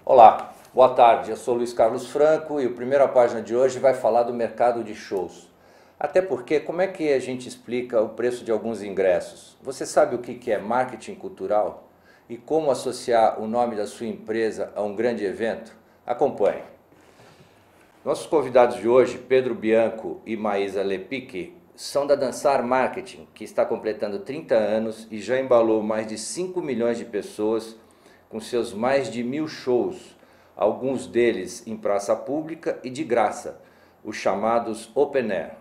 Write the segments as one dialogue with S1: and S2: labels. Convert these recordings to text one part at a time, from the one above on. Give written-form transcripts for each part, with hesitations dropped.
S1: Olá, boa tarde, eu sou Luiz Carlos Franco e o Primeira Página de hoje vai falar do mercado de shows. Até porque, como é que a gente explica o preço de alguns ingressos? Você sabe o que é marketing cultural? E como associar o nome da sua empresa a um grande evento? Acompanhe. Nossos convidados de hoje, Pedro Bianco e Maísa Lepic, são da Dansar Marketing, que está completando 30 anos e já embalou mais de 5 milhões de pessoas com seus mais de 1000 shows, alguns deles em praça pública e de graça, os chamados Open Air.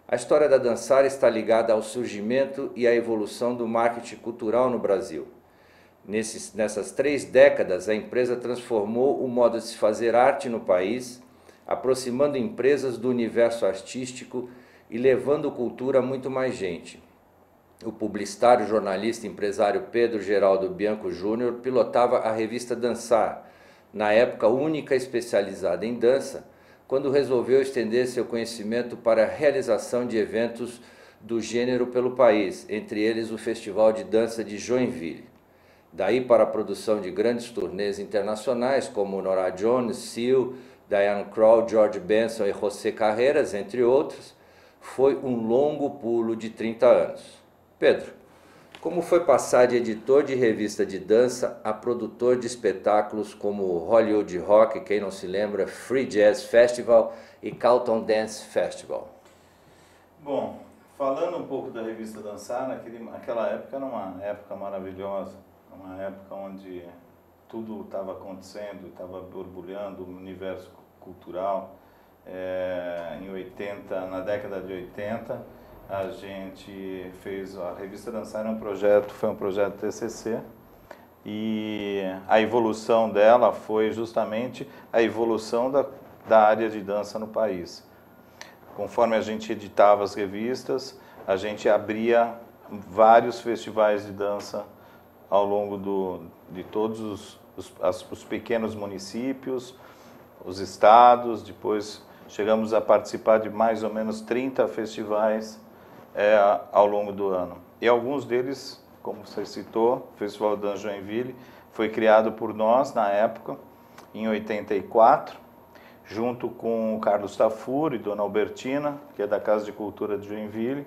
S1: A história da Dansar está ligada ao surgimento e à evolução do marketing cultural no Brasil. Nessas 3 décadas, a empresa transformou o modo de se fazer arte no país, aproximando empresas do universo artístico e levando cultura a muito mais gente. O publicitário, jornalista e empresário Pedro Geraldo Bianco Júnior pilotava a revista Dansar, na época única especializada em dança, quando resolveu estender seu conhecimento para a realização de eventos do gênero pelo país, entre eles o Festival de Dança de Joinville. Daí para a produção de grandes turnês internacionais como Norah Jones, Seal, Diana Krall, George Benson e José Carreras, entre outros, foi um longo pulo de 30 anos. Pedro, como foi passar de editor de revista de dança a produtor de espetáculos como Hollywood Rock, quem não se lembra, Free Jazz Festival e Carlton Dance Festival?
S2: Bom, falando um pouco da revista Dansar, naquela época era uma época maravilhosa, uma época onde tudo estava acontecendo, estava borbulhando o universo cultural. Na década de 80, a gente fez a revista Dansar, foi um projeto TCC, e a evolução dela foi justamente a evolução da área de dança no país. Conforme a gente editava as revistas, a gente abria vários festivais de dança ao longo de todos os pequenos municípios, os estados. Depois chegamos a participar de mais ou menos 30 festivais ao longo do ano. E alguns deles, como você citou, o Festival de Dança Joinville foi criado por nós na época, em 84, junto com o Carlos Tafur e Dona Albertina, que é da Casa de Cultura de Joinville.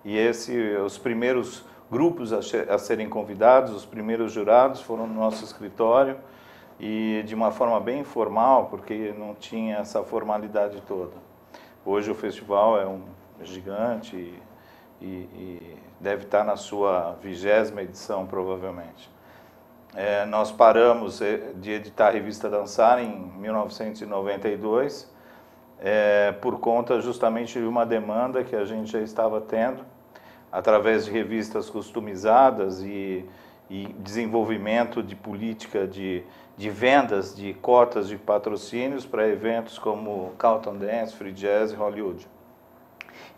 S2: E os primeiros grupos a serem convidados, os primeiros jurados foram no nosso escritório, e de uma forma bem informal, porque não tinha essa formalidade toda. Hoje o festival é um gigante e deve estar na sua 20ª edição, provavelmente. Nós paramos de editar a revista Dansar em 1992, por conta justamente de uma demanda que a gente já estava tendo, através de revistas customizadas e desenvolvimento de política de vendas de cotas de patrocínios para eventos como Carlton Dance, Free Jazz e Hollywood.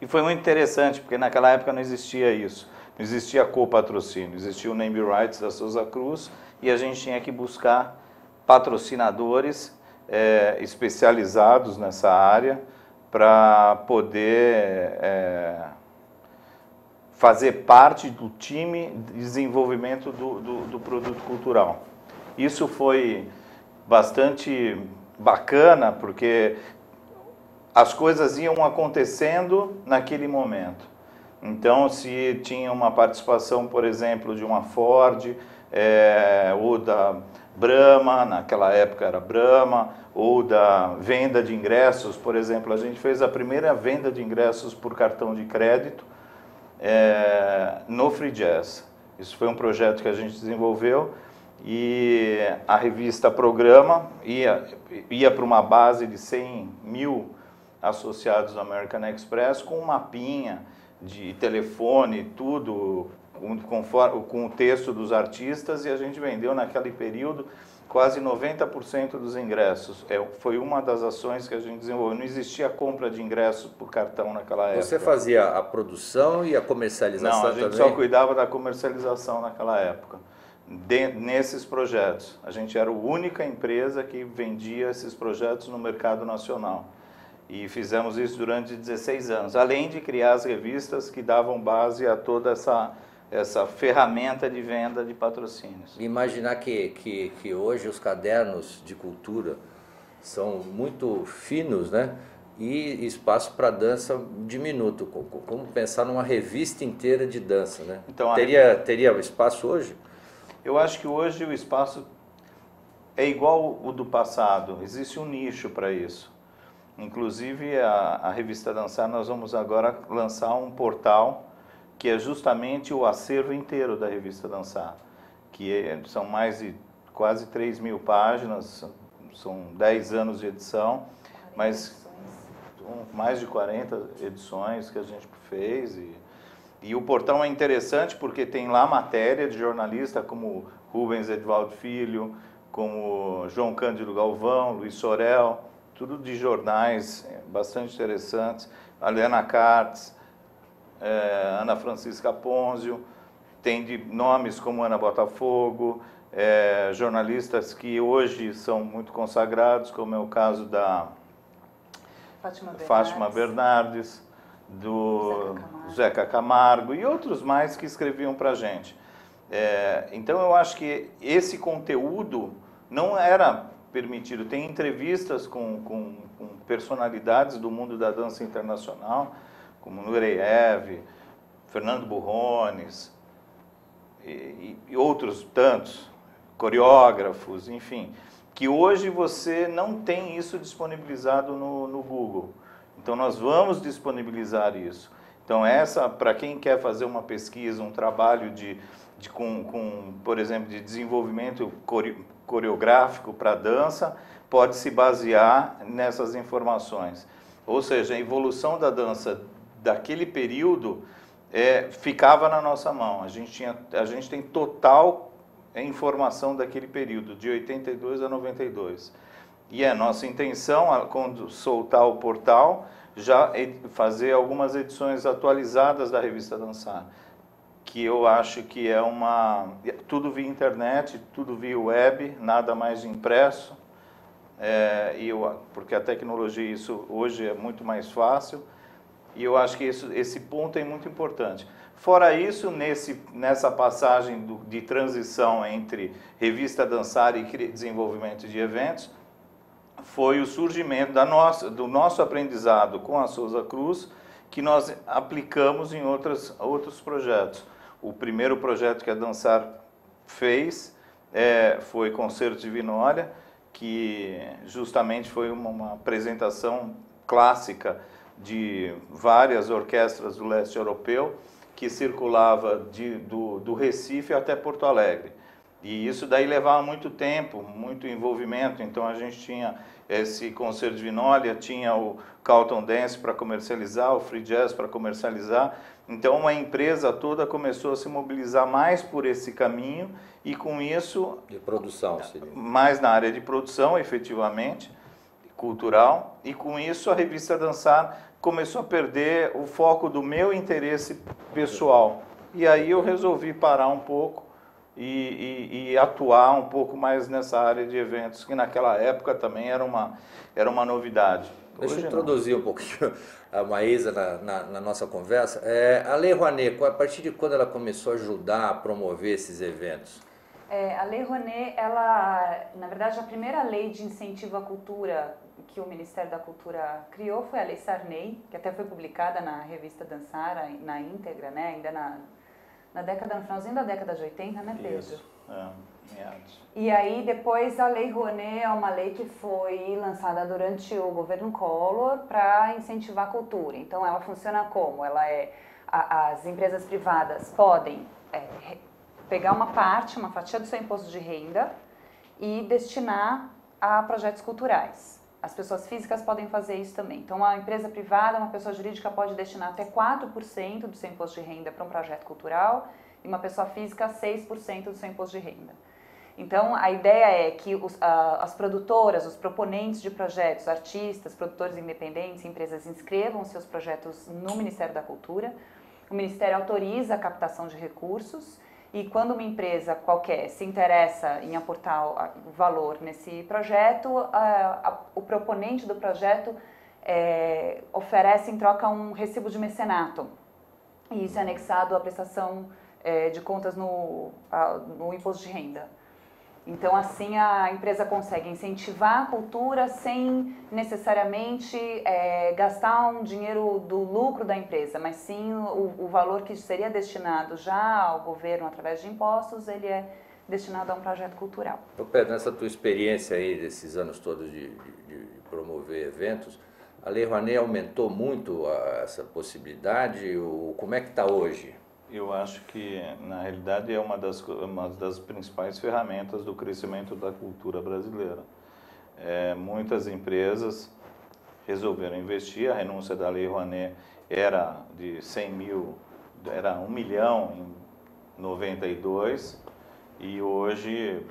S2: E foi muito interessante, porque naquela época não existia isso, não existia co-patrocínio, existia o Name Rights da Souza Cruz, e a gente tinha que buscar patrocinadores especializados nessa área para poder fazer parte do time de desenvolvimento do produto cultural. Isso foi bastante bacana, porque as coisas iam acontecendo naquele momento. Então, se tinha uma participação, por exemplo, de uma Ford, ou da Brahma, naquela época era Brahma, ou da venda de ingressos, por exemplo, a gente fez a primeira venda de ingressos por cartão de crédito no Free Jazz. Isso foi um projeto que a gente desenvolveu, e a revista Programa ia para uma base de 100 mil associados do American Express, com um mapinha de telefone, tudo com o texto dos artistas, e a gente vendeu naquele período quase 90% dos ingressos. Foi uma das ações que a gente desenvolveu. Não existia compra de ingressos por cartão naquela época.
S1: Você fazia a produção e a comercialização também?
S2: Não, a gente só cuidava da comercialização naquela época. Nesses projetos. A gente era a única empresa que vendia esses projetos no mercado nacional. E fizemos isso durante 16 anos, além de criar as revistas que davam base a toda essa ferramenta de venda de patrocínios.
S1: Imaginar que hoje os cadernos de cultura são muito finos, né? E espaço para dança diminuto. Como pensar numa revista inteira de dança, né?
S2: Então,
S1: teria espaço hoje?
S2: Eu acho que hoje o espaço é igual o do passado, existe um nicho para isso. Inclusive a revista Dançar, nós vamos agora lançar um portal que é justamente o acervo inteiro da revista Dançar, que são mais de quase 3.000 páginas, são 10 anos de edição, mas mais de 40 edições que a gente fez. E o portal é interessante porque tem lá matéria de jornalista como Rubens Edvaldo Filho, como João Cândido Galvão, Luiz Sorel, tudo de jornais bastante interessantes, Helena Cartes, Ana Francisca Ponzio, tem de nomes como Ana Botafogo, jornalistas que hoje são muito consagrados, como é o caso da Fátima Bernardes, do Zeca Camargo e outros mais que escreviam para a gente. Então eu acho que esse conteúdo não era permitido. Tem entrevistas com personalidades do mundo da dança internacional, como Nureyev, Fernando Burrones e outros tantos, coreógrafos, enfim, que hoje você não tem isso disponibilizado no Google. Então nós vamos disponibilizar isso. Então para quem quer fazer uma pesquisa, um trabalho por exemplo, de desenvolvimento coreográfico para dança, pode se basear nessas informações. Ou seja, a evolução da dança daquele período ficava na nossa mão. A gente tem total informação daquele período, de 82 a 92. E a nossa intenção, quando soltar o portal, já fazer algumas edições atualizadas da revista Dançar, que eu acho que tudo via internet, tudo via web, nada mais de impresso, porque a tecnologia, isso hoje é muito mais fácil, e eu acho que esse ponto é muito importante. Fora isso, nessa passagem de transição entre revista Dançar e desenvolvimento de eventos, foi o surgimento do nosso aprendizado com a Souza Cruz, que nós aplicamos em outros projetos. O primeiro projeto que a Dançar fez foi Concerto de Vinólia, que justamente foi uma apresentação clássica de várias orquestras do leste europeu, que circulava do Recife até Porto Alegre. E isso daí levava muito tempo, muito envolvimento. Então a gente tinha esse Concerto de Vinólia, tinha o Carlton Dance para comercializar, o Free Jazz para comercializar. Então a empresa toda começou a se mobilizar mais por esse caminho e com isso...
S1: De produção, seria.
S2: Mais na área de produção, efetivamente, cultural. E com isso a revista Dançar começou a perder o foco do meu interesse pessoal. E aí eu resolvi parar um pouco e atuar um pouco mais nessa área de eventos, que naquela época também era uma novidade.
S1: Deixa eu introduzir um pouquinho a Maísa na nossa conversa. A Lei Rouanet, a partir de quando ela começou a ajudar a promover esses eventos?
S3: A Lei Rouanet, ela, na verdade, a primeira lei de incentivo à cultura que o Ministério da Cultura criou foi a Lei Sarney, que até foi publicada na revista Dançar, na íntegra, né? Ainda no finalzinho da década de 80, né, Pedro?
S2: Isso, meados.
S3: E aí, depois, a Lei Rouanet é uma lei que foi lançada durante o governo Collor para incentivar a cultura. Então, ela funciona como? As empresas privadas podem pegar uma fatia do seu imposto de renda e destinar a projetos culturais. As pessoas físicas podem fazer isso também. Então, uma empresa privada, uma pessoa jurídica pode destinar até 4% do seu imposto de renda para um projeto cultural e uma pessoa física 6% do seu imposto de renda. Então, a ideia é que as produtoras, os proponentes de projetos, artistas, produtores independentes, empresas inscrevam seus projetos no Ministério da Cultura. O Ministério autoriza a captação de recursos e quando uma empresa qualquer se interessa em aportar valor nesse projeto, o proponente do projeto oferece em troca um recibo de mecenato. E isso é anexado à prestação de contas no imposto de renda. Então, assim, a empresa consegue incentivar a cultura sem necessariamente gastar um dinheiro do lucro da empresa, mas sim o valor que seria destinado já ao governo através de impostos, ele é destinado a um projeto cultural.
S1: Pedro, nessa tua experiência aí, desses anos todos de promover eventos, a Lei Rouanet aumentou muito essa possibilidade? Como é que está hoje?
S2: Eu acho que, na realidade, é uma das principais ferramentas do crescimento da cultura brasileira. Muitas empresas resolveram investir, a renúncia da Lei Rouanet era de 100 mil, era 1 milhão em 92, e hoje,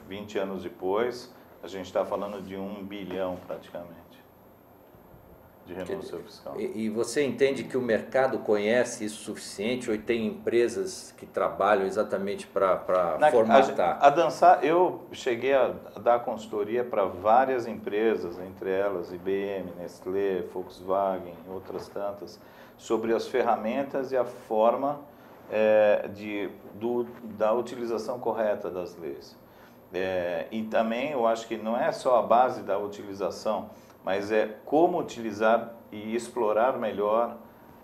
S2: 20 anos depois, a gente está falando de 1 bilhão praticamente de renúncia fiscal.
S1: E você entende que o mercado conhece isso suficiente ou tem empresas que trabalham exatamente para formatar?
S2: A Dansar, eu cheguei a dar consultoria para várias empresas, entre elas IBM, Nestlé, Volkswagen, outras tantas, sobre as ferramentas e a forma da utilização correta das leis. E também eu acho que não é só a base da utilização, mas é como utilizar e explorar melhor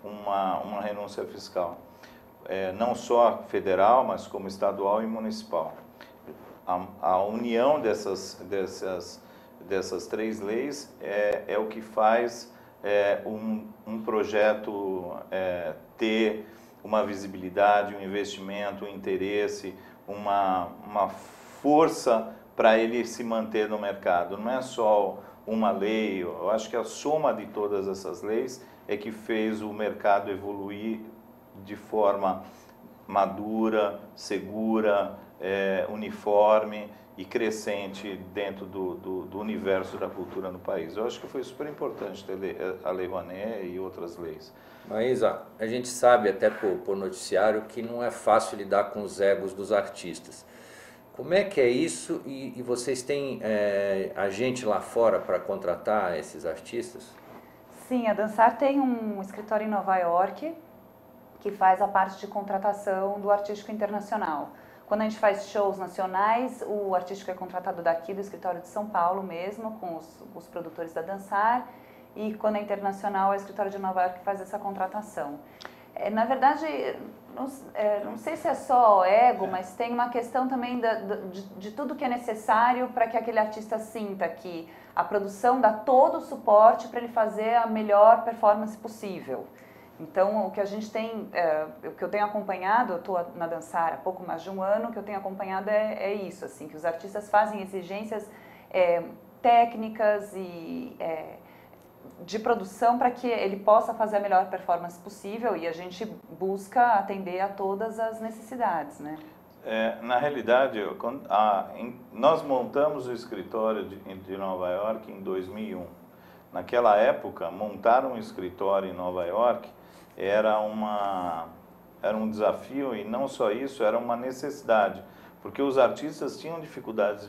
S2: uma renúncia fiscal. Não só federal, mas como estadual e municipal. A união dessas 3 leis é o que faz um projeto ter uma visibilidade, um investimento, um interesse, uma força para ele se manter no mercado. Não é só uma lei, eu acho que a soma de todas essas leis é que fez o mercado evoluir de forma madura, segura, uniforme e crescente dentro do universo da cultura no país. Eu acho que foi super importante ter a Lei Rouanet e outras leis.
S1: Maísa, a gente sabe até por noticiário que não é fácil lidar com os egos dos artistas. Como é que é isso e vocês têm agente lá fora para contratar esses artistas?
S3: Sim, a Dansar tem um escritório em Nova York que faz a parte de contratação do artístico internacional. Quando a gente faz shows nacionais, o artístico é contratado daqui do escritório de São Paulo mesmo, com os produtores da Dansar, e quando é internacional, é o escritório de Nova York que faz essa contratação. Na verdade, não sei se é só ego, mas tem uma questão também de tudo que é necessário para que aquele artista sinta que a produção dá todo o suporte para ele fazer a melhor performance possível. Então, o que a gente tem, o que eu tenho acompanhado, eu estou na Dansar há pouco mais de um ano, o que eu tenho acompanhado é isso, assim, que os artistas fazem exigências técnicas e de produção para que ele possa fazer a melhor performance possível, e a gente busca atender a todas as necessidades, né?
S2: Na realidade, nós montamos o escritório de Nova York em 2001. Naquela época, montar um escritório em Nova York era um desafio, e não só isso, era uma necessidade, porque os artistas tinham dificuldades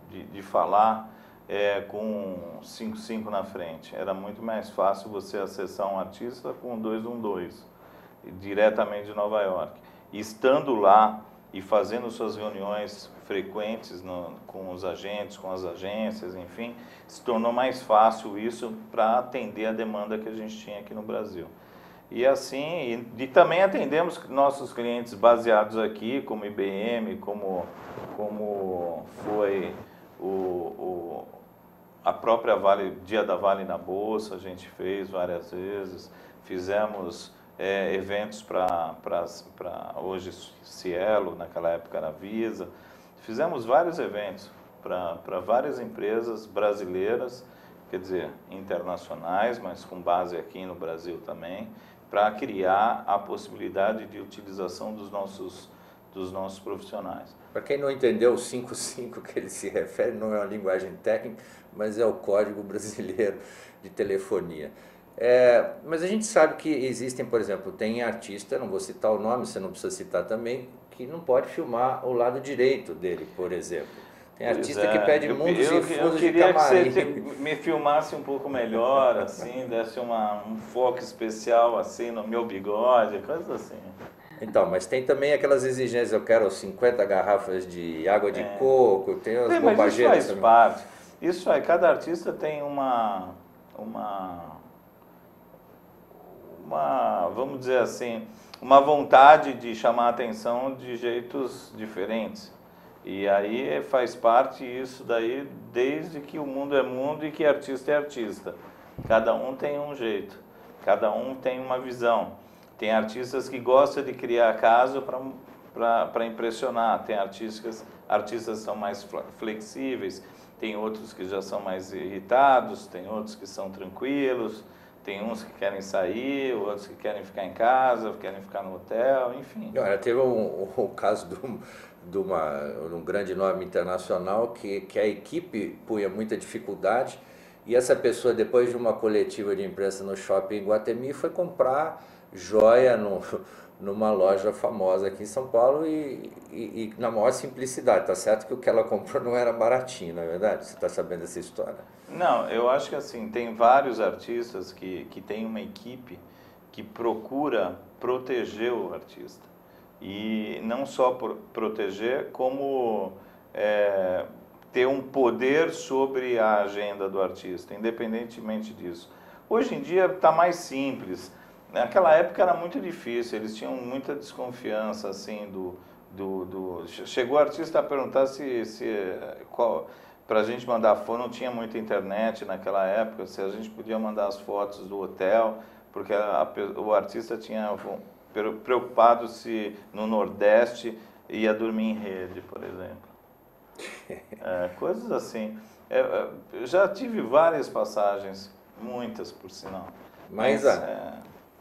S2: de falar com 55 na frente. Era muito mais fácil você acessar um artista com 212, diretamente de Nova York. E estando lá e fazendo suas reuniões frequentes com os agentes, com as agências, enfim, se tornou mais fácil isso para atender a demanda que a gente tinha aqui no Brasil. E assim, e também atendemos nossos clientes baseados aqui, como IBM, como foi a própria Dia da Vale na Bolsa, a gente fez várias vezes, fizemos eventos para hoje Cielo, naquela época era Visa, fizemos vários eventos para várias empresas brasileiras, quer dizer, internacionais, mas com base aqui no Brasil também, para criar a possibilidade de utilização dos dos nossos profissionais.
S1: Para quem não entendeu, o 55 que ele se refere não é uma linguagem técnica, mas é o Código Brasileiro de Telefonia. Mas a gente sabe que existem, por exemplo, tem artista, não vou citar o nome, você não precisa citar também, que não pode filmar o lado direito dele, por exemplo. Tem artista que pede mundos e fundos de camarim.
S2: Eu queria que você me filmasse um pouco melhor, assim, desse um foco especial assim no meu bigode, coisas assim.
S1: Então, mas tem também aquelas exigências, eu quero 50 garrafas de água de coco, tem as bobageiras
S2: também. Mas isso faz parte. Isso aí, cada artista tem vamos dizer assim, uma vontade de chamar a atenção de jeitos diferentes. E aí faz parte isso daí, desde que o mundo é mundo e que artista é artista. Cada um tem um jeito, cada um tem uma visão. Tem artistas que gostam de criar caso para impressionar, tem artistas que são mais flexíveis, tem outros que já são mais irritados, tem outros que são tranquilos, tem uns que querem sair, outros que querem ficar em casa, querem ficar no hotel, enfim.
S1: Olha, teve um caso de um grande nome internacional que a equipe punha muita dificuldade e essa pessoa, depois de uma coletiva de imprensa no shopping em Guatemi, foi comprar joia numa loja famosa aqui em São Paulo e na maior simplicidade. Tá certo que o que ela comprou não era baratinho, não é verdade? Você está sabendo dessa história?
S2: Não, eu acho que assim, tem vários artistas que têm uma equipe que procura proteger o artista. E não só proteger, como ter um poder sobre a agenda do artista, independentemente disso. Hoje em dia está mais simples. Naquela época era muito difícil, eles tinham muita desconfiança, assim, Chegou o artista a perguntar para a gente mandar foto, não tinha muita internet naquela época, se a gente podia mandar as fotos do hotel, porque o artista tinha preocupado se no Nordeste ia dormir em rede, por exemplo. Coisas assim. Eu já tive várias passagens, muitas por sinal.
S1: Mas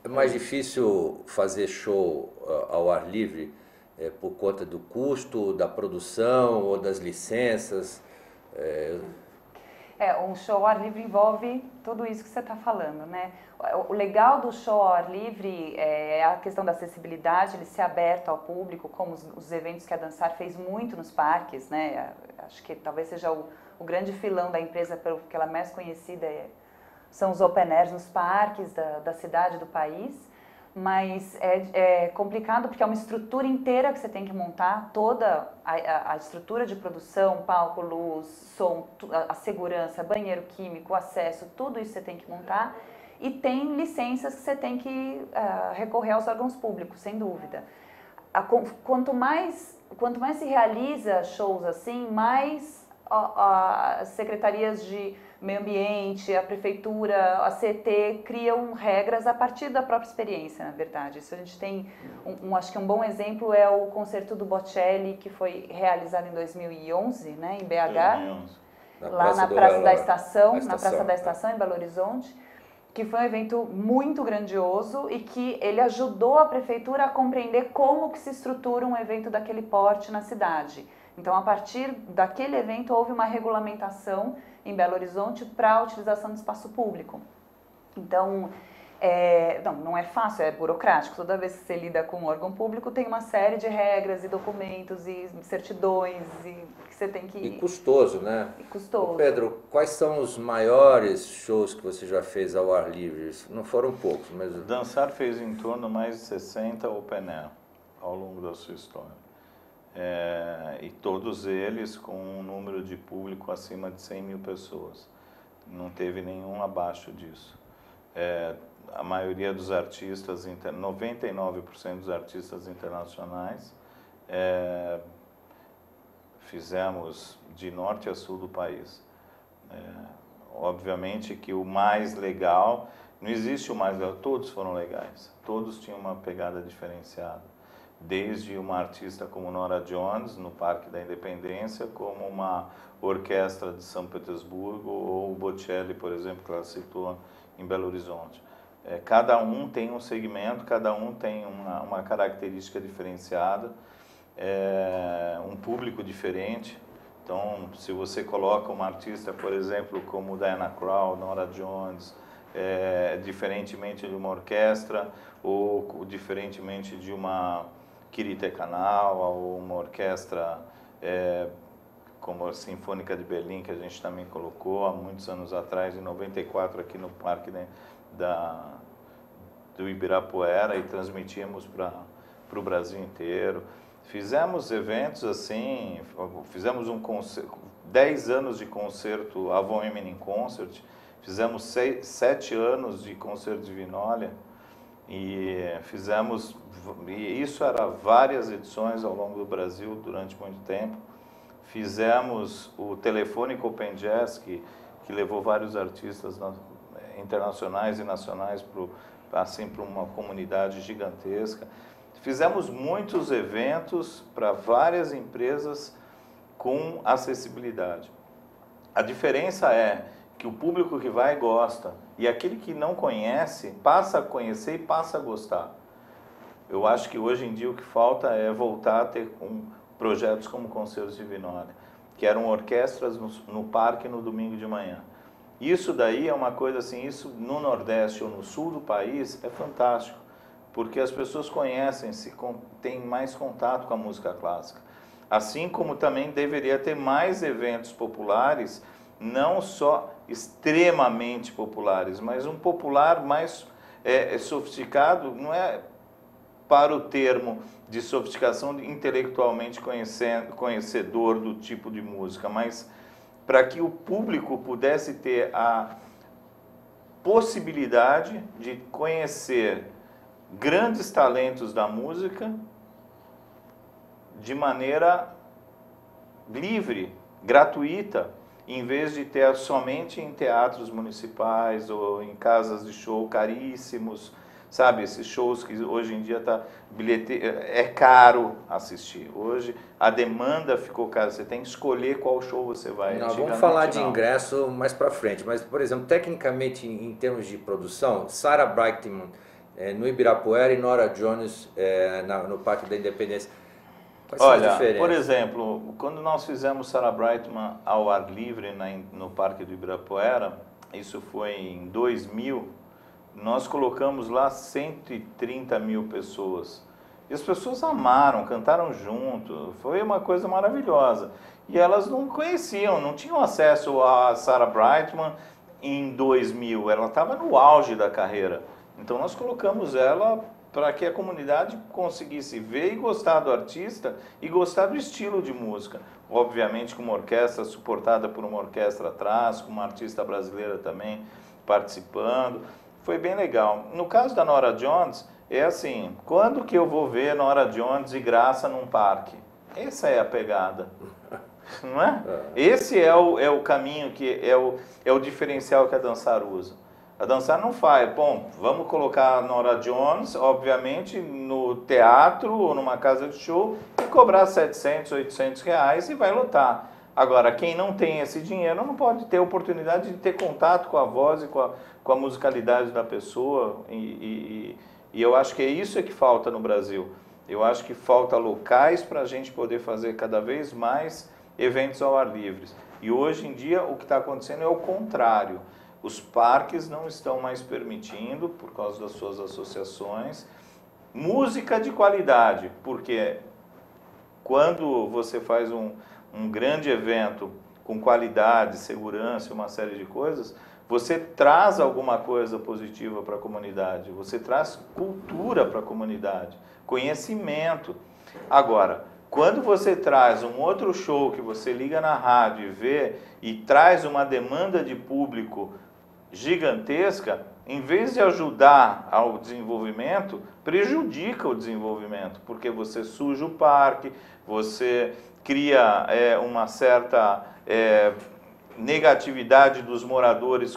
S1: é mais difícil fazer show ao ar livre por conta do custo, da produção ou das licenças?
S3: Um show ao ar livre envolve tudo isso que você está falando, né? O legal do show ao ar livre é a questão da acessibilidade, ele ser aberto ao público, como os eventos que a Dansar fez muito nos parques, né? Acho que talvez seja o grande filão da empresa, pelo que ela é mais conhecida, são os open airs nos parques da cidade, do país, mas é complicado porque é uma estrutura inteira que você tem que montar, toda a estrutura de produção, palco, luz, som, a segurança, banheiro químico, acesso, tudo isso você tem que montar e tem licenças que você tem que recorrer aos órgãos públicos, sem dúvida. Quanto mais se realiza shows assim, mais as secretarias de meio ambiente, a prefeitura, a CET criam regras a partir da própria experiência, na verdade. Isso a gente tem, acho que um bom exemplo é o concerto do Bocelli, que foi realizado em 2011, né, em BH, lá na Praça da Estação, em Belo Horizonte, que foi um evento muito grandioso e que ele ajudou a prefeitura a compreender como que se estrutura um evento daquele porte na cidade. Então, a partir daquele evento, houve uma regulamentação em Belo Horizonte para a utilização do espaço público. Então, não é fácil, é burocrático. Toda vez que você lida com um órgão público, tem uma série de regras e documentos e certidões que você tem que...
S1: E custoso, né?
S3: E custoso.
S1: Ô Pedro, quais são os maiores shows que você já fez ao ar livre? Não foram poucos, mas...
S2: Dansar fez em torno de mais de 60 open air ao longo da sua história. E todos eles com um número de público acima de 100 mil pessoas. Não teve nenhum abaixo disso. A maioria dos artistas, 99% dos artistas internacionais, fizemos de norte a sul do país. Obviamente que o mais legal, não existe o mais legal, todos foram legais, todos tinham uma pegada diferenciada. Desde uma artista como Nora Jones, no Parque da Independência, como uma orquestra de São Petersburgo, ou o Bocelli, por exemplo, que ela citou em Belo Horizonte. Cada um tem um segmento, cada um tem uma característica diferenciada, um público diferente. Então, se você coloca uma artista, por exemplo, como Diana Krall, Norah Jones, diferentemente de uma orquestra, ou diferentemente de uma Kirite Kanal, ou uma orquestra como a Sinfônica de Berlim, que a gente também colocou há muitos anos atrás, em 94, aqui no Parque, né, do Ibirapuera, e transmitimos para o Brasil inteiro. Fizemos eventos assim, fizemos 10 anos de concerto Avon Evening Concert, fizemos 7 anos de concerto de Vinólia, e isso era várias edições ao longo do Brasil durante muito tempo. Fizemos o Telefônico Open Jazz, que levou vários artistas internacionais e nacionais para uma comunidade gigantesca. Fizemos muitos eventos para várias empresas com acessibilidade. A diferença é que o público que vai gosta, e aquele que não conhece passa a conhecer e passa a gostar. Eu acho que hoje em dia o que falta é voltar a ter projetos como Concertos de Vinólia, que eram orquestras no parque no domingo de manhã. Isso daí é uma coisa assim, isso no Nordeste ou no Sul do país é fantástico, porque as pessoas têm mais contato com a música clássica. Assim como também deveria ter mais eventos populares, não só extremamente populares, mas um popular mais sofisticado, não é para o termo de sofisticação intelectualmente conhecedor do tipo de música, mas para que o público pudesse ter a possibilidade de conhecer grandes talentos da música de maneira livre, gratuita, em vez de ter somente em teatros municipais ou em casas de show caríssimos, sabe? Esses shows que hoje em dia é caro assistir. Hoje a demanda ficou cara, você tem que escolher qual show você vai.
S1: Nós vamos falar de ingresso mais para frente, mas, por exemplo, tecnicamente, em termos de produção, Sarah Brightman no Ibirapuera e Norah Jones no Parque da Independência.
S2: Olha, por exemplo, quando nós fizemos Sarah Brightman ao ar livre no Parque do Ibirapuera, isso foi em 2000, nós colocamos lá 130 mil pessoas. E as pessoas amaram, cantaram junto, foi uma coisa maravilhosa. E elas não conheciam, não tinham acesso a Sarah Brightman em 2000, ela estava no auge da carreira. Então nós colocamos ela para que a comunidade conseguisse ver e gostar do artista e gostar do estilo de música. Obviamente com uma orquestra suportada por uma orquestra atrás, com uma artista brasileira também participando. Foi bem legal. No caso da Norah Jones, é assim, quando que eu vou ver Norah Jones de graça num parque? Essa é a pegada, não é? Esse é o caminho, é o diferencial que a Dansar usa. A Dansar não faz, bom, vamos colocar a Norah Jones, obviamente, no teatro ou numa casa de show e cobrar 700, 800 reais e vai lotar. Agora, quem não tem esse dinheiro não pode ter a oportunidade de ter contato com a voz e com a musicalidade da pessoa. E eu acho que é isso que falta no Brasil. Eu acho que falta locais para a gente poder fazer cada vez mais eventos ao ar livre. E hoje em dia o que está acontecendo é o contrário. Os parques não estão mais permitindo, por causa das suas associações, música de qualidade, porque quando você faz um grande evento com qualidade, segurança, uma série de coisas, você traz alguma coisa positiva para a comunidade, você traz cultura para a comunidade, conhecimento. Agora, quando você traz um outro show que você liga na rádio e vê e traz uma demanda de público gigantesca, em vez de ajudar ao desenvolvimento, prejudica o desenvolvimento, porque você suja o parque, você cria uma certa negatividade dos moradores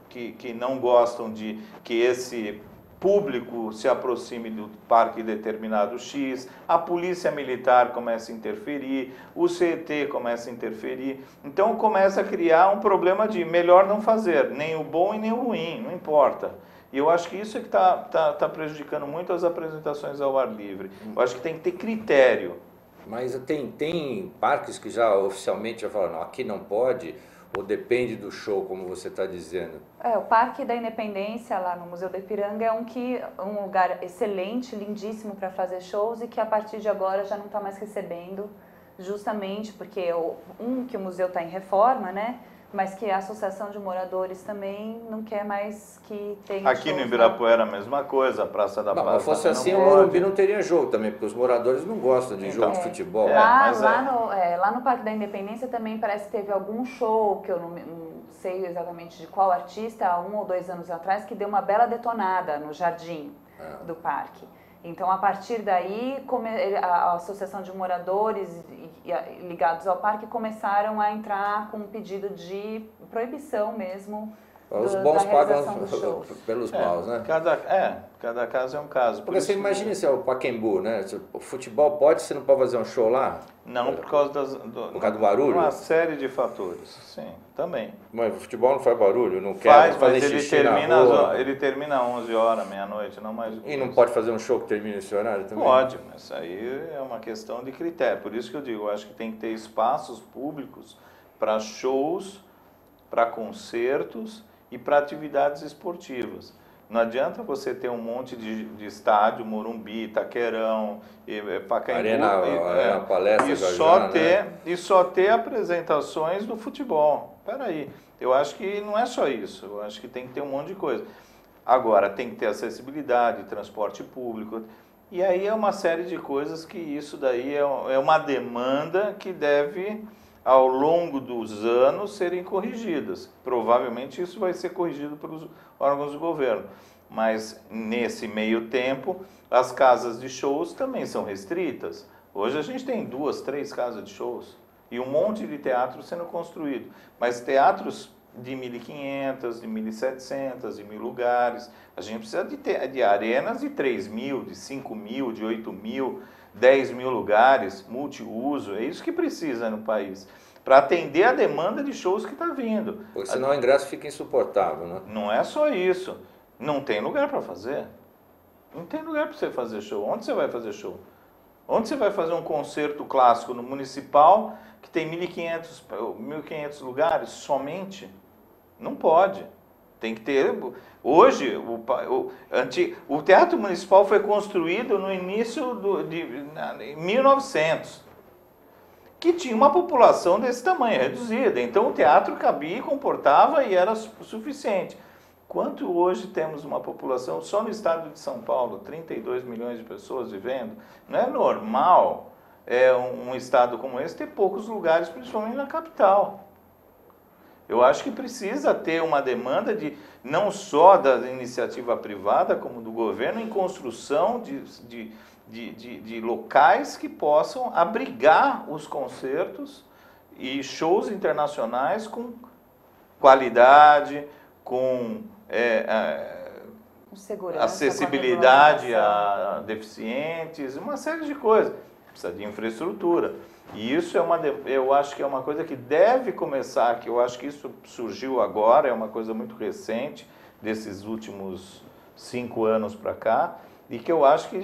S2: que não gostam de que esse público se aproxime do parque determinado X, a polícia militar começa a interferir, o CET começa a interferir, então começa a criar um problema de melhor não fazer, nem o bom e nem o ruim, não importa. E eu acho que isso é que está prejudicando muito as apresentações ao ar livre. Eu acho que tem que ter critério.
S1: Mas tem parques que já oficialmente já falam, não, aqui não pode, ou depende do show, como você está dizendo.
S3: O Parque da Independência, lá no Museu do Ipiranga, é um lugar excelente, lindíssimo para fazer shows e que a partir de agora já não está mais recebendo, justamente porque que o museu está em reforma, né? Mas que a Associação de Moradores também não quer mais que tenha
S2: Aqui no Ibirapuera a mesma coisa, a Praça da Paz.
S1: Mas fosse assim, o Morumbi não teria jogo também, porque os moradores não gostam de jogo de futebol.
S3: Lá no Parque da Independência também parece que teve algum show, que eu não sei exatamente de qual artista, há 1 ou 2 anos atrás, que deu uma bela detonada no jardim do parque. Então, a partir daí, a Associação de Moradores ligados ao parque começaram a entrar com um pedido de proibição mesmo
S1: Os bons pagam pelos
S2: É,
S1: maus, né?
S2: cada caso é um caso.
S1: Porque você imagina se é o Pacaembu, né? O futebol pode, você não pode fazer um show lá?
S2: Não, por causa
S1: por causa do barulho?
S2: Uma série de fatores, sim, também.
S1: Mas o futebol não faz barulho? Não quer
S2: Faz,
S1: fazer
S2: mas ele termina às 11 horas, meia-noite, não mais do que
S1: E não
S2: isso.
S1: pode fazer um show que termine esse horário também?
S2: Pode, mas aí é uma questão de critério. Por isso que eu digo, eu acho que tem que ter espaços públicos para shows, para concertos e para atividades esportivas. Não adianta você ter um monte de estádio, Morumbi, Itaquerão, Pacaembu,
S1: Arena Palestra,
S2: e só ter apresentações do futebol. Peraí, eu acho que não é só isso, eu acho que tem que ter um monte de coisa. Agora, tem que ter acessibilidade, transporte público, e aí é uma série de coisas que isso daí é uma demanda que deve, ao longo dos anos, serem corrigidas. Provavelmente isso vai ser corrigido pelos órgãos do governo. Mas, nesse meio tempo, as casas de shows também são restritas. Hoje a gente tem 2, 3 casas de shows e um monte de teatro sendo construído. Mas teatros de 1.500, de 1.700, de 1.000 lugares. A gente precisa de arenas de 3.000, de 5.000, de 8.000, 10.000 lugares, multiuso. É isso que precisa no país, para atender a demanda de shows que está vindo.
S1: Porque senão o ingresso fica insuportável, né?
S2: Não é só isso. Não tem lugar para fazer. Não tem lugar para você fazer show. Onde você vai fazer show? Onde você vai fazer um concerto clássico no municipal que tem 1.500 lugares somente? Não pode. Tem que ter... Hoje, o Teatro Municipal foi construído no início em 1900, que tinha uma população desse tamanho, reduzida. Então o teatro cabia, comportava e era suficiente. Quanto hoje temos uma população, só no estado de São Paulo, 32 milhões de pessoas vivendo? Não é normal um estado como esse ter poucos lugares, principalmente na capital. Eu acho que precisa ter uma demanda não só da iniciativa privada, como do governo, em construção de locais que possam abrigar os concertos e shows internacionais com qualidade, com
S3: segurança,
S2: acessibilidade a deficientes, uma série de coisas. Precisa de infraestrutura. E isso eu acho que é uma coisa que deve começar, que eu acho que isso surgiu agora, é uma coisa muito recente, desses últimos 5 anos para cá, e que eu acho que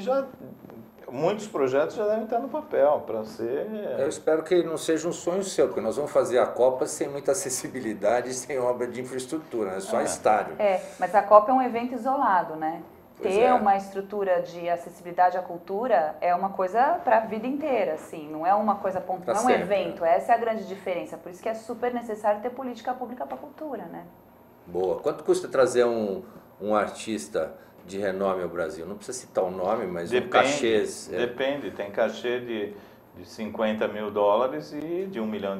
S2: muitos projetos já devem estar no papel para ser...
S1: Eu espero que não seja um sonho seu, porque nós vamos fazer a Copa sem muita acessibilidade e sem obra de infraestrutura, é só estádio.
S3: Mas a Copa é um evento isolado, né?
S1: Ter
S3: uma estrutura de acessibilidade à cultura é uma coisa para a vida inteira, assim, não é uma coisa pontual, não é um evento, essa é a grande diferença, por isso que é super necessário ter política pública para a cultura, né?
S1: Boa. Quanto custa trazer um artista de renome ao Brasil? Não precisa citar o nome, mas um cachê...
S2: Depende, tem cachê de 50 mil dólares e de $1 milhão.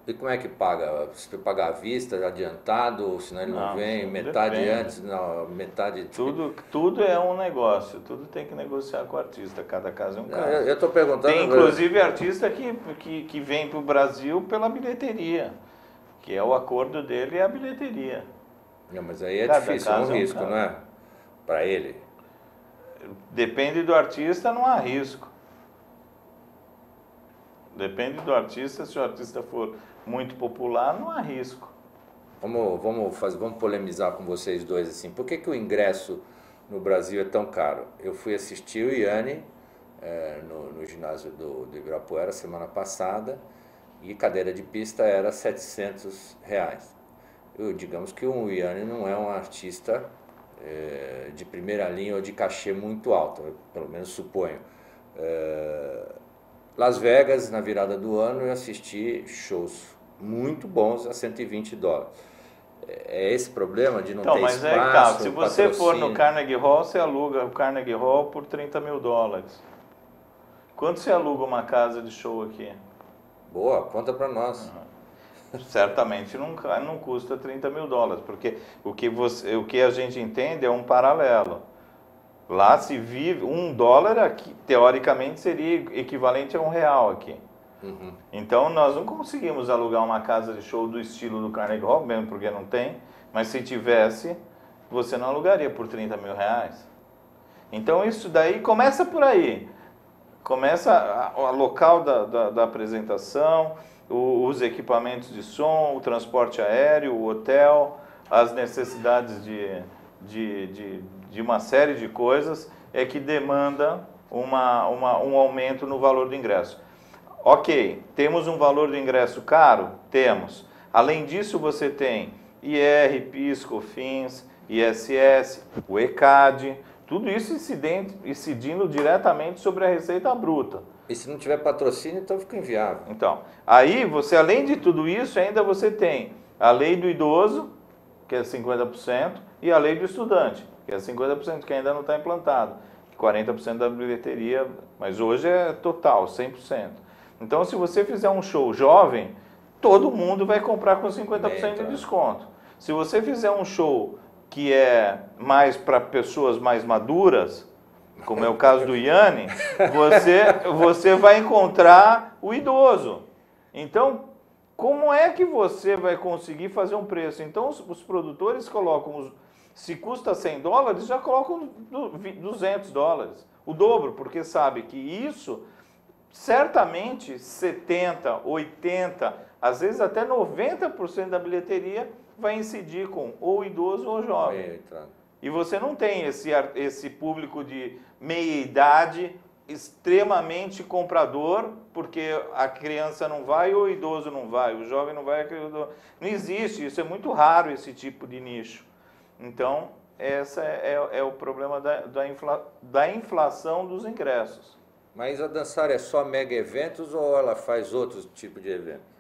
S1: E como é que paga? Se pagar à vista, adiantado, ou senão ele não vem, metade
S2: depende.
S1: Antes, não, metade...
S2: Tudo é um negócio, tudo tem que negociar com o artista, cada caso é um caso.
S1: Eu estou perguntando...
S2: Tem inclusive artista que vem para o Brasil pela bilheteria, que é o acordo dele e a bilheteria.
S1: Não, mas aí é difícil, é um risco, não é? Para ele.
S2: Depende do artista, não há risco. Depende do artista, se o artista for muito popular, não há risco.
S1: Vamos polemizar com vocês dois assim. Por que o ingresso no Brasil é tão caro? Eu fui assistir o Yanni no ginásio do Ibirapuera semana passada, e cadeira de pista era R$700. Digamos que o Yanni não é um artista de primeira linha ou de cachê muito alto, eu, pelo menos suponho. Las Vegas, na virada do ano, eu assisti shows muito bons a $120. É esse problema de não ter
S2: mas
S1: espaço,
S2: é que tá, se você
S1: patrocínio.
S2: for no Carnegie Hall, você aluga o Carnegie Hall por $30 mil. Quanto você aluga uma casa de show aqui?
S1: Boa, conta para nós.
S2: Certamente não custa $30 mil, porque o que a gente entende é um paralelo. Lá se vive, $1 aqui, teoricamente seria equivalente a R$1 aqui.
S1: Uhum.
S2: Então nós não conseguimos alugar uma casa de show do estilo do Carnegie Hall, mesmo porque não tem, mas se tivesse, você não alugaria por $30 mil. Então isso daí começa por aí. Começa o local da apresentação, os equipamentos de som, o transporte aéreo, o hotel, as necessidades de uma série de coisas é que demanda um aumento no valor do ingresso. Ok, temos um valor do ingresso caro? Temos. Além disso, você tem IR, PIS, COFINS, ISS, o ECAD, tudo isso incidindo diretamente sobre a receita bruta.
S1: E se não tiver patrocínio, então fica inviável.
S2: Então, aí você, além de tudo isso, ainda você tem a lei do idoso, que é 50%, e a lei do estudante, que é 50%, que ainda não está implantado. 40% da bilheteria, mas hoje é total, 100%. Então, se você fizer um show jovem, todo mundo vai comprar com 50% de desconto. Se você fizer um show que é mais para pessoas mais maduras, como é o caso do Yanni, você vai encontrar o idoso. Então, como é que você vai conseguir fazer um preço? Então, os produtores colocam, se custa $100, já colocam $200, o dobro, porque sabe que isso, certamente 70%, 80%, às vezes até 90% da bilheteria vai incidir com ou idoso ou jovem. E você não tem esse público de meia idade extremamente comprador, porque a criança não vai ou o idoso não vai, o jovem não vai, não existe, isso é muito raro, esse tipo de nicho. Então, esse é o problema da inflação dos ingressos.
S1: Mas a Dansar é só mega eventos ou ela faz outros tipos de evento?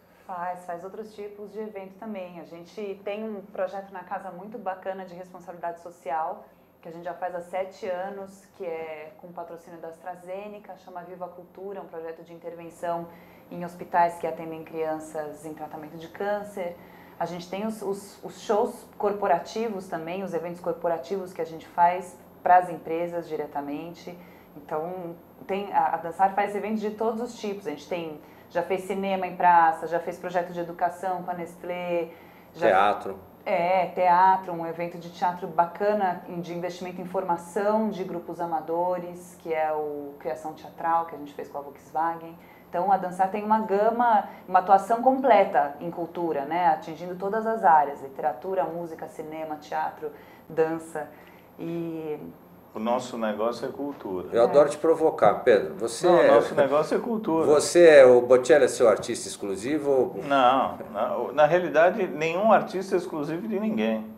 S3: Faz outros tipos de evento também. A gente tem um projeto na casa muito bacana de responsabilidade social, que a gente já faz há 7 anos, que é com patrocínio da AstraZeneca, chama Viva Cultura, um projeto de intervenção em hospitais que atendem crianças em tratamento de câncer. A gente tem os shows corporativos também, os eventos corporativos que a gente faz para as empresas diretamente. Então, a Dansar faz eventos de todos os tipos. A gente já fez cinema em praça, já fez projeto de educação com a Nestlé.
S1: Teatro.
S3: Teatro, um evento de teatro bacana, de investimento em formação de grupos amadores, que é o Criação Teatral, que a gente fez com a Volkswagen. Então, a Dansar tem uma gama, uma atuação completa em cultura, né? Atingindo todas as áreas, literatura, música, cinema, teatro, dança.
S2: O nosso negócio é cultura.
S1: Eu adoro te provocar, Pedro.
S2: O nosso negócio é cultura.
S1: O Bocelli é seu artista exclusivo?
S2: Não, na realidade, nenhum artista é exclusivo de ninguém.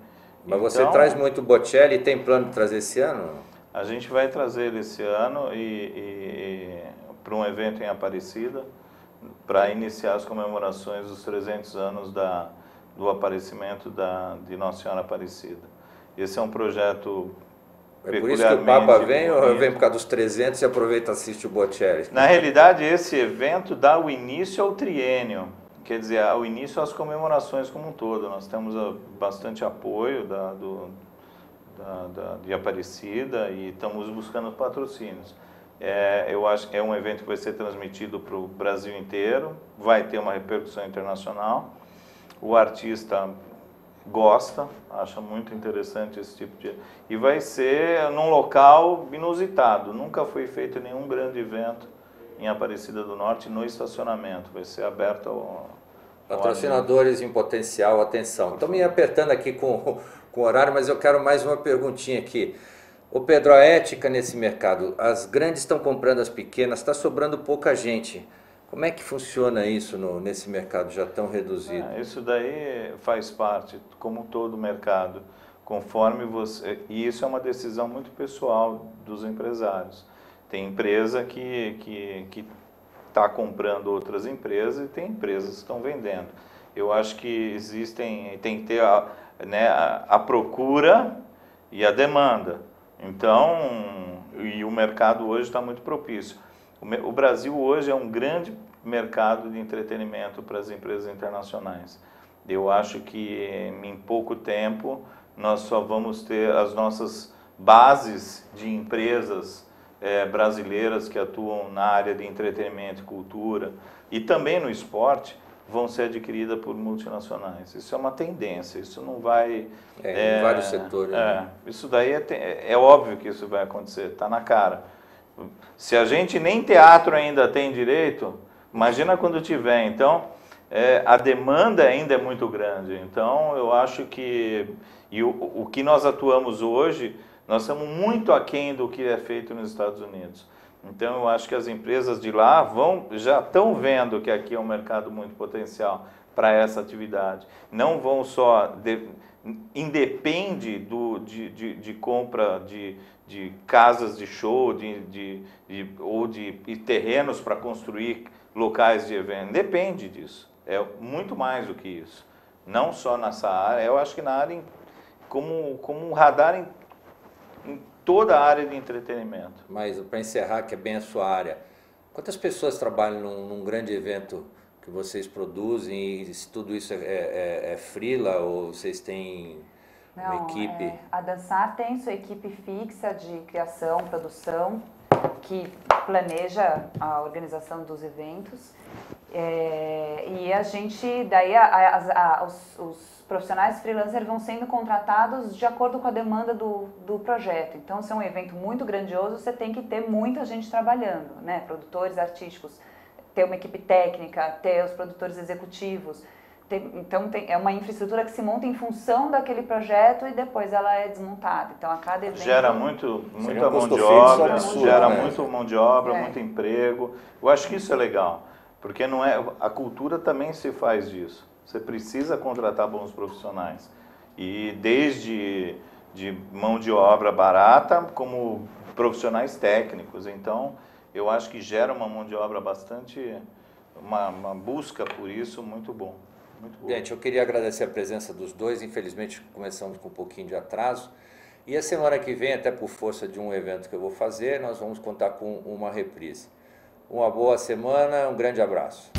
S1: Mas você traz muito Bocelli e tem plano de trazer esse ano?
S2: A gente vai trazer ele esse ano para um evento em Aparecida, para iniciar as comemorações dos 300 anos do aparecimento de Nossa Senhora Aparecida. Esse é um projeto
S1: É por isso que o Papa vem ou vem por causa dos 300 e aproveita e assiste o Bocelli?
S2: Na realidade, esse evento dá o início ao triênio, quer dizer, o início às comemorações como um todo. Nós temos bastante apoio de Aparecida e estamos buscando patrocínios. Eu acho que é um evento que vai ser transmitido para o Brasil inteiro, vai ter uma repercussão internacional. O artista gosta, acha muito interessante esse tipo de... E vai ser num local inusitado. Nunca foi feito nenhum grande evento em Aparecida do Norte no estacionamento. Vai ser aberto ao
S1: Patrocinadores em potencial, atenção. Estou me apertando aqui com o horário, mas eu quero mais uma perguntinha aqui. Ô Pedro, a ética nesse mercado, as grandes estão comprando as pequenas, está sobrando pouca gente. Como é que funciona isso nesse mercado já tão reduzido?
S2: Isso daí faz parte, como todo mercado, conforme você... E isso é uma decisão muito pessoal dos empresários. Tem empresa que está comprando outras empresas e tem empresas que estão vendendo. Eu acho que tem que ter a procura e a demanda. Então, e o mercado hoje está muito propício. O Brasil hoje é um grande mercado de entretenimento para as empresas internacionais. Eu acho que em pouco tempo nós só vamos ter as nossas bases de empresas brasileiras que atuam na área de entretenimento e cultura e também no esporte vão ser adquiridas por multinacionais. Isso é uma tendência, isso não vai...
S1: em vários setores. Né?
S2: Isso daí é óbvio que isso vai acontecer, está na cara. Se a gente nem teatro ainda tem direito, imagina quando tiver. Então, a demanda ainda é muito grande. Então, eu acho que... E o que nós atuamos hoje, nós estamos muito aquém do que é feito nos Estados Unidos. Então, eu acho que as empresas de lá já estão vendo que aqui é um mercado muito potencial para essa atividade. Não vão só... Independe de compra de casas de show ou de terrenos para construir locais de evento. Depende disso. É muito mais do que isso. Não só nessa área, eu acho que na área como um radar em toda a área de entretenimento.
S1: Mas para encerrar, que é bem a sua área, quantas pessoas trabalham num grande evento que vocês produzem e se tudo isso é freela ou vocês têm uma equipe?
S3: A Dansar tem sua equipe fixa de criação, produção, que planeja a organização dos eventos. E a gente, daí os profissionais freelancers vão sendo contratados de acordo com a demanda do projeto. Então, se é um evento muito grandioso, você tem que ter muita gente trabalhando, né? Produtores artísticos, ter uma equipe técnica, ter os produtores executivos. Então, é uma infraestrutura que se monta em função daquele projeto e depois ela é desmontada. Então, a cada evento...
S2: Gera muita mão de obra, muito mão de obra, muito emprego. Eu acho que isso é legal, porque não é, a cultura também se faz disso. Você precisa contratar bons profissionais. E desde de mão de obra barata, como profissionais técnicos. Então, eu acho que gera uma mão de obra bastante... Uma busca por isso muito bom.
S1: Gente, eu queria agradecer a presença dos dois, infelizmente começamos com um pouquinho de atraso. E a semana que vem, até por força de um evento que eu vou fazer, nós vamos contar com uma reprise. Uma boa semana, um grande abraço.